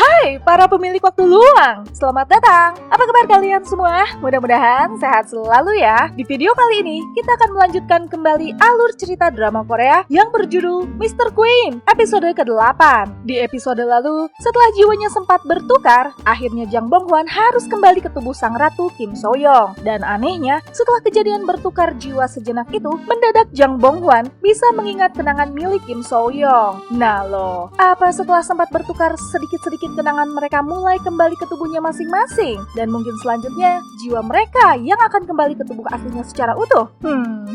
Hai para pemilik waktu luang, selamat datang. Apa kabar kalian semua? Mudah-mudahan sehat selalu ya. Di video kali ini, kita akan melanjutkan kembali alur cerita drama Korea yang berjudul Mr. Queen, episode ke-8. Di episode lalu, setelah jiwanya sempat bertukar, akhirnya Jang Bong-hwan harus kembali ke tubuh sang ratu Kim So-young. Dan anehnya, setelah kejadian bertukar jiwa sejenak itu, mendadak Jang Bong-hwan bisa mengingat kenangan milik Kim So-young. Nah loh, apa setelah sempat bertukar sedikit-sedikit kenangan mereka mulai kembali ke tubuhnya masing-masing, dan mungkin selanjutnya jiwa mereka yang akan kembali ke tubuh aslinya secara utuh.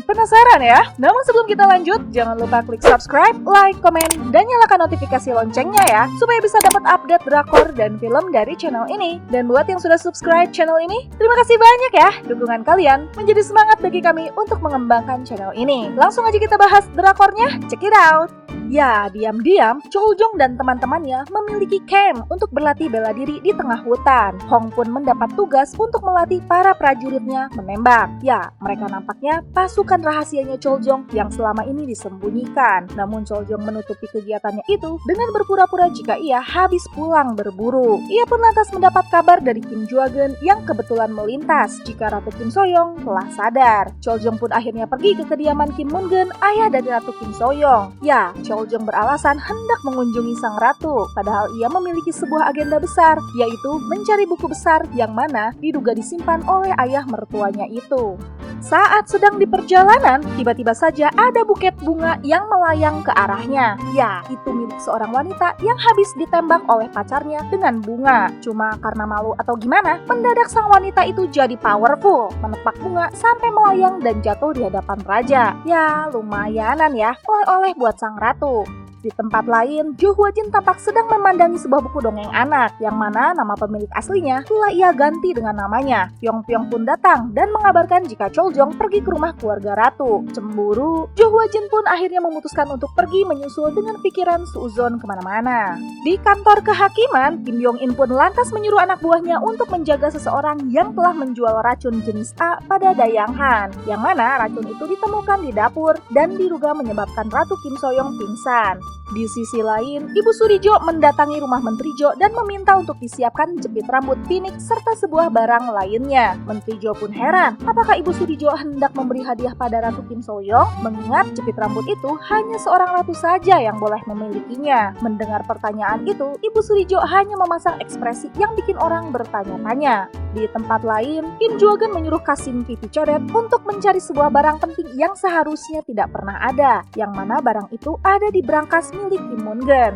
Penasaran ya? Namun sebelum kita lanjut, jangan lupa klik subscribe, like, komen, dan nyalakan notifikasi loncengnya ya, supaya bisa dapat update drakor dan film dari channel ini. Dan buat yang sudah subscribe channel ini, terima kasih banyak ya. Dukungan kalian menjadi semangat bagi kami untuk mengembangkan channel ini. Langsung aja kita bahas drakornya, check it out. Ya, diam-diam, Choljong dan teman-temannya memiliki camp untuk berlatih bela diri di tengah hutan. Hong pun mendapat tugas untuk melatih para prajuritnya menembak. Ya, mereka nampaknya pasukan rahasianya Choljong yang selama ini disembunyikan. Namun Choljong menutupi kegiatannya itu dengan berpura-pura jika ia habis pulang berburu. Ia pun lantas mendapat kabar dari Kim Joo-geun yang kebetulan melintas jika Ratu Kim So-young telah sadar. Choljong pun akhirnya pergi ke kediaman Kim Moon-geun, ayah dari Ratu Kim So-young. Ya, Choljong beralasan hendak mengunjungi sang ratu, padahal ia memiliki sebuah agenda besar, yaitu mencari buku besar yang mana diduga disimpan oleh ayah mertuanya itu. Saat sedang di perjalanan, tiba-tiba saja ada buket bunga yang melayang ke arahnya. Ya, itu milik seorang wanita yang habis ditembak oleh pacarnya dengan bunga. Cuma karena malu atau gimana, mendadak sang wanita itu jadi powerful, menepak bunga sampai melayang dan jatuh di hadapan raja. Ya, lumayanan ya, oleh-oleh buat sang ratu. Di tempat lain, Jo Hwa-jin tampak sedang memandangi sebuah buku dongeng anak, yang mana nama pemilik aslinya telah ia ganti dengan namanya. Pyong-pyong pun datang dan mengabarkan jika Choljong pergi ke rumah keluarga ratu. Cemburu, Jo Hwa-jin pun akhirnya memutuskan untuk pergi menyusul dengan pikiran suuzon kemana-mana. Di kantor kehakiman, Kim Yong-in pun lantas menyuruh anak buahnya untuk menjaga seseorang yang telah menjual racun jenis A pada Dayang Han, yang mana racun itu ditemukan di dapur dan diduga menyebabkan Ratu Kim So-young pingsan. Di sisi lain, Ibu Surijo mendatangi rumah Menteri Jo dan meminta untuk disiapkan jepit rambut pinik serta sebuah barang lainnya. Menteri Jo pun heran, apakah Ibu Surijo hendak memberi hadiah pada Ratu Kim So-young? Mengingat jepit rambut itu hanya seorang ratu saja yang boleh memilikinya. Mendengar pertanyaan itu, Ibu Surijo hanya memasang ekspresi yang bikin orang bertanya-tanya. Di tempat lain, Kim Joo-geun menyuruh Kasim Pipi Codet untuk mencari sebuah barang penting yang seharusnya tidak pernah ada, yang mana barang itu ada di brankas milik Kim Moon-geun.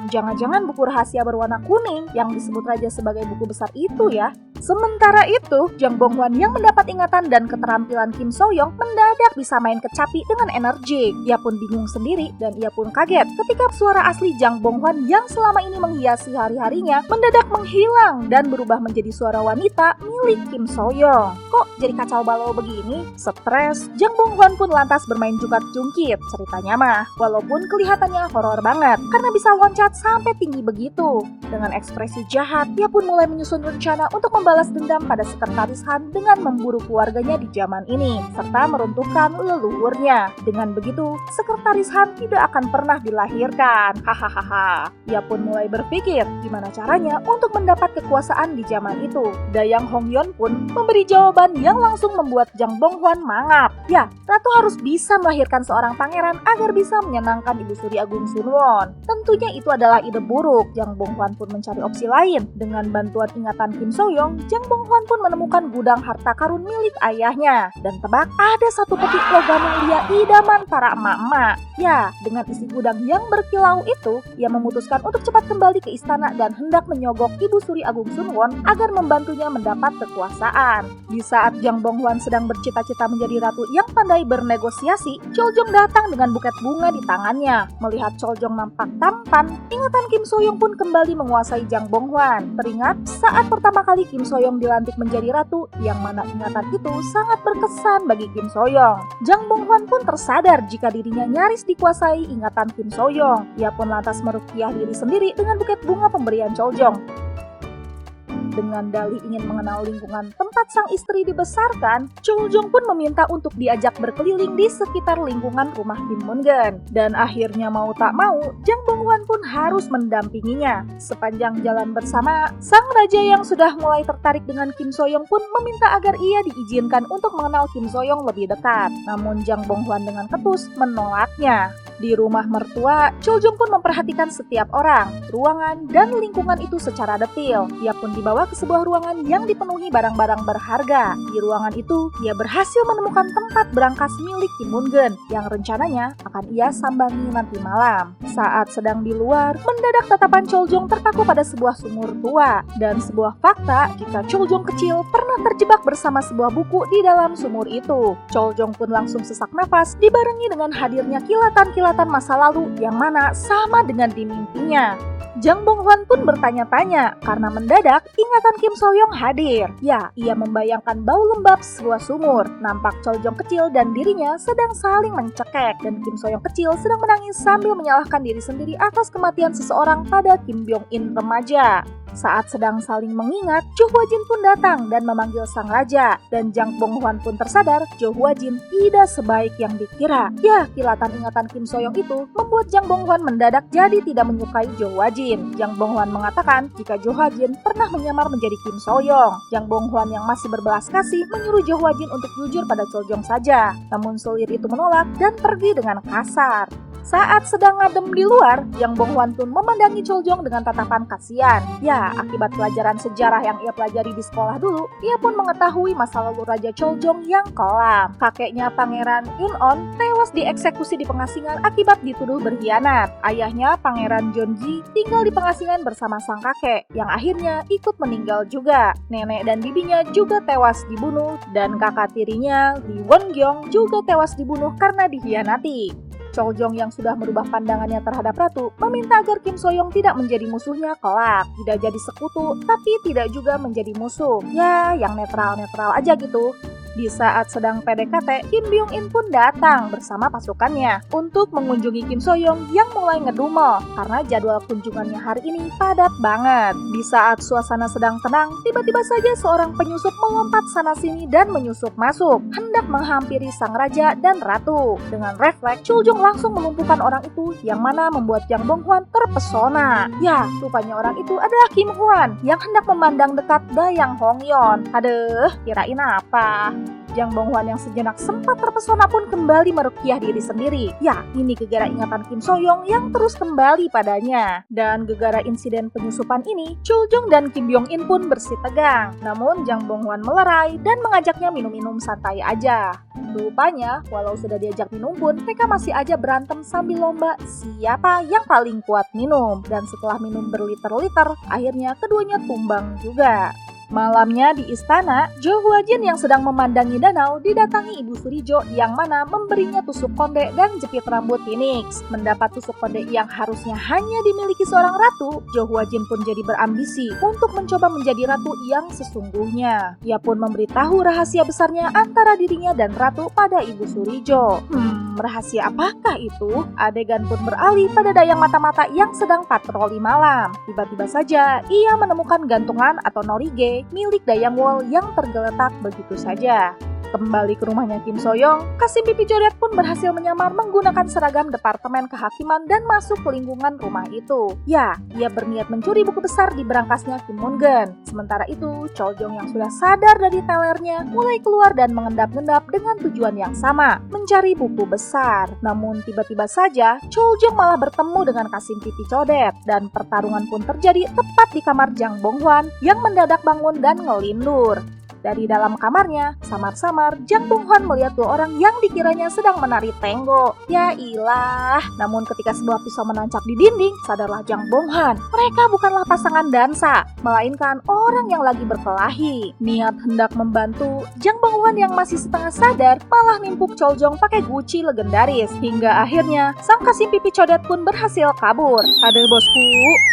Jangan-jangan buku rahasia berwarna kuning yang disebut raja sebagai buku besar itu ya. Sementara itu, Jang Bong-hwan yang mendapat ingatan dan keterampilan Kim So-young mendadak bisa main kecapi dengan energik. Ia pun bingung sendiri dan ia pun kaget ketika suara asli Jang Bong-hwan yang selama ini menghiasi hari-harinya mendadak menghilang dan berubah menjadi suara wanita milik Kim So-young. Kok jadi kacau balau begini? Stres, Jang Bong-hwan pun lantas bermain jungkat-jungkit. Ceritanya mah, walaupun kelihatannya horor banget karena bisa loncat sampai tinggi begitu. Dengan ekspresi jahat, ia pun mulai menyusun rencana untuk membalas dendam pada Sekretaris Han dengan memburu keluarganya di zaman ini, serta meruntuhkan leluhurnya. Dengan begitu, Sekretaris Han tidak akan pernah dilahirkan. Hahaha. Ia pun mulai berpikir gimana caranya untuk mendapat kekuasaan di zaman itu. Dayang Hongyeon pun memberi jawaban yang langsung membuat Jang Bong-hwan mangap. Ya, ratu harus bisa melahirkan seorang pangeran agar bisa menyenangkan Ibu Suri Agung Sunwon. Tentunya itu adalah ide buruk. Jang Bong-hwan pun mencari opsi lain. Dengan bantuan ingatan Kim So-young, Jang Bong-hwan pun menemukan gudang harta karun milik ayahnya. Dan tebak, ada satu peti logam mulia idaman para emak-emak. Ya, dengan isi gudang yang berkilau itu, ia memutuskan untuk cepat kembali ke istana dan hendak menyogok Ibu Suri Agung Sunwon agar membantunya mendapat kekuasaan. Di saat Jang Bong-hwan sedang bercita-cita menjadi ratu yang pandai bernegosiasi, Choljong datang dengan buket bunga di tangannya. Melihat Choljong nampak tampan, ingatan Kim So-young pun kembali menguasai Jang Bong-hwan. Teringat saat pertama kali Kim So-young dilantik menjadi ratu, yang mana ingatan itu sangat berkesan bagi Kim So-young. Jang Bong-hwan pun tersadar jika dirinya nyaris dikuasai ingatan Kim So-young. Ia pun lantas meruqyah diri sendiri dengan buket bunga pemberian Choljong. Dengan dalih ingin mengenal lingkungan tempat sang istri dibesarkan, Choljong pun meminta untuk diajak berkeliling di sekitar lingkungan rumah Kim Moon-geun. Dan akhirnya mau tak mau, Jang Bong-hwan pun harus mendampinginya. Sepanjang jalan bersama, sang raja yang sudah mulai tertarik dengan Kim So-young pun meminta agar ia diizinkan untuk mengenal Kim So-young lebih dekat. Namun Jang Bong-hwan dengan ketus menolaknya. Di rumah mertua, Choljong pun memperhatikan setiap orang, ruangan, dan lingkungan itu secara detil. Ia pun dibawa ke sebuah ruangan yang dipenuhi barang-barang berharga. Di ruangan itu, ia berhasil menemukan tempat berangkas milik Kim Moon-geun yang rencananya akan ia sambangi nanti malam. Saat sedang di luar, mendadak tatapan Choljong terpaku pada sebuah sumur tua. Dan sebuah fakta jika Choljong kecil pernah terjebak bersama sebuah buku di dalam sumur itu. Choljong pun langsung sesak nafas dibarengi dengan hadirnya kilatan-kilatan masa lalu yang mana sama dengan di mimpinya. Jang Bong-hwan pun bertanya-tanya karena mendadak ingatan Kim So-young hadir. Ya, ia membayangkan bau lembab sebuah sumur. Nampak Choljong kecil dan dirinya sedang saling mencekek dan Kim So-young kecil sedang menangis sambil menyalahkan diri sendiri atas kematian seseorang pada Kim Byung-in remaja. Saat sedang saling mengingat, Jo Hwa-jin pun datang dan memanggil sang raja. Dan Jang Bong-hwan pun tersadar, Jo Hwa-jin tidak sebaik yang dikira. Ya, kilatan ingatan Kim So-young itu membuat Jang Bong-hwan mendadak jadi tidak menyukai Jo Hwa-jin. Jang Bong-hwan mengatakan jika Jo Hwa-jin pernah menyamar menjadi Kim So-young. Jang Bong-hwan yang masih berbelas kasih menyuruh Jo Hwa-jin untuk jujur pada Choljong saja. Namun selir itu menolak dan pergi dengan kasar. Saat sedang ngadem di luar, Jang Bong-hwan pun memandangi Choljong dengan tatapan kasihan. Ya, akibat pelajaran sejarah yang ia pelajari di sekolah dulu, ia pun mengetahui masa lalu Raja Choljong yang kelam. Kakeknya Pangeran Yun-on tewas dieksekusi di pengasingan akibat dituduh berkhianat. Ayahnya Pangeran Jeonji tinggal di pengasingan bersama sang kakek, yang akhirnya ikut meninggal juga. Nenek dan bibinya juga tewas dibunuh, dan kakak tirinya Lee Won-gyong juga tewas dibunuh karena dikhianati. Choljong yang sudah merubah pandangannya terhadap ratu meminta agar Kim So-young tidak menjadi musuhnya kelak, tidak jadi sekutu tapi tidak juga menjadi musuh. Ya, yang netral-netral aja gitu. Di saat sedang PDKT, Kim Byung-in pun datang bersama pasukannya untuk mengunjungi Kim So-young yang mulai ngedumel karena jadwal kunjungannya hari ini padat banget. Di saat suasana sedang tenang, tiba-tiba saja seorang penyusup melompat sana-sini dan menyusup masuk, hendak menghampiri sang raja dan ratu. Dengan refleks, Choljong langsung melumpuhkan orang itu yang mana membuat Jang Bong-hwan terpesona. Ya, rupanya orang itu adalah Kim Hwan yang hendak memandang dekat Dayang Hongyeon. Aduh, kirain apa? Jang Bong-hwan yang sejenak sempat terpesona pun kembali meruqyah diri sendiri. Ya, ini gegara ingatan Kim So-young yang terus kembali padanya. Dan gegara insiden penyusupan ini, Choljong dan Kim Byung-in pun bersitegang. Namun Jang Bong-hwan melerai dan mengajaknya minum-minum santai aja. Rupanya, walau sudah diajak minum pun, mereka masih aja berantem sambil lomba siapa yang paling kuat minum. Dan setelah minum berliter-liter, akhirnya keduanya tumbang juga. Malamnya di istana, Jo Hwa-jin yang sedang memandangi danau didatangi Ibu Surijo yang mana memberinya tusuk konde dan jepit rambut Phoenix. Mendapat tusuk konde yang harusnya hanya dimiliki seorang ratu, Jo Hwa-jin pun jadi berambisi untuk mencoba menjadi ratu yang sesungguhnya. Ia pun memberitahu rahasia besarnya antara dirinya dan ratu pada Ibu Surijo. Rahasia apakah itu? Adegan pun beralih pada Dayang Mata-Mata yang sedang patroli malam. Tiba-tiba saja ia menemukan gantungan atau norige milik Dayang Wol yang tergeletak begitu saja. Kembali ke rumahnya Kim So-young, Kasim Pipi Codet pun berhasil menyamar menggunakan seragam Departemen Kehakiman dan masuk ke lingkungan rumah itu. Ya, ia berniat mencuri buku besar di berangkasnya Kim Moon-geun. Sementara itu, Choljong yang sudah sadar dari telernya mulai keluar dan mengendap-endap dengan tujuan yang sama, mencari buku besar. Namun tiba-tiba saja, Choljong malah bertemu dengan Kasim Pipi Codet dan pertarungan pun terjadi tepat di kamar Jang Bong-hwan yang mendadak bangun dan ngelindur. Dari dalam kamarnya, samar-samar Jang Bong-hwan melihat dua orang yang dikiranya sedang menari tenggo. Ya ilah, namun ketika sebuah pisau menancap di dinding, sadarlah Jang Bong-hwan. Mereka bukanlah pasangan dansa, melainkan orang yang lagi berkelahi. Niat hendak membantu, Jang Bong-hwan yang masih setengah sadar malah nimpuk Choljong pakai guci legendaris. Hingga akhirnya, sang Kasim Pipi Codet pun berhasil kabur. Aduh bosku,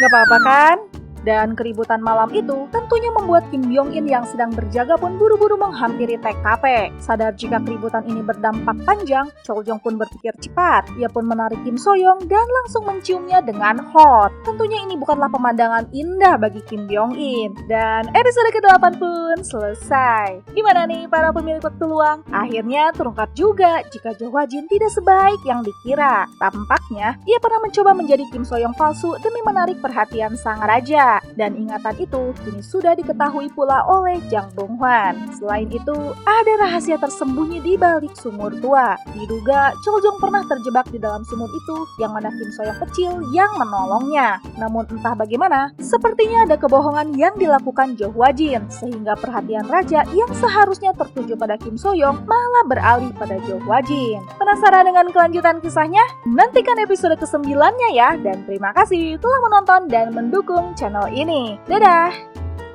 gak apa-apa kan? Dan keributan malam itu tentunya membuat Kim Byung-in yang sedang berjaga pun buru-buru menghampiri TKP. Sadar jika keributan ini berdampak panjang, Chol Jong pun berpikir cepat. Ia pun menarik Kim So-young dan langsung menciumnya dengan hot. Tentunya ini bukanlah pemandangan indah bagi Kim Byung-in. Dan episode ke-8 pun selesai. Gimana nih para pemilik waktu luang? Akhirnya terungkap juga jika Jo Hwa-jin tidak sebaik yang dikira. Tampaknya ia pernah mencoba menjadi Kim So-young palsu demi menarik perhatian sang raja. Dan ingatan itu kini sudah diketahui pula oleh Jang Dong-hwan. Selain itu, ada rahasia tersembunyi di balik sumur tua. Diduga Chol Jong pernah terjebak di dalam sumur itu yang mana Kim So-young kecil yang menolongnya. Namun entah bagaimana, sepertinya ada kebohongan yang dilakukan Jo Hwa-jin sehingga perhatian raja yang seharusnya tertuju pada Kim So-young malah beralih pada Jo Hwa-jin. Penasaran dengan kelanjutan kisahnya? Nantikan episode ke-9-nya ya, dan terima kasih telah menonton dan mendukung channel ini. Dadah!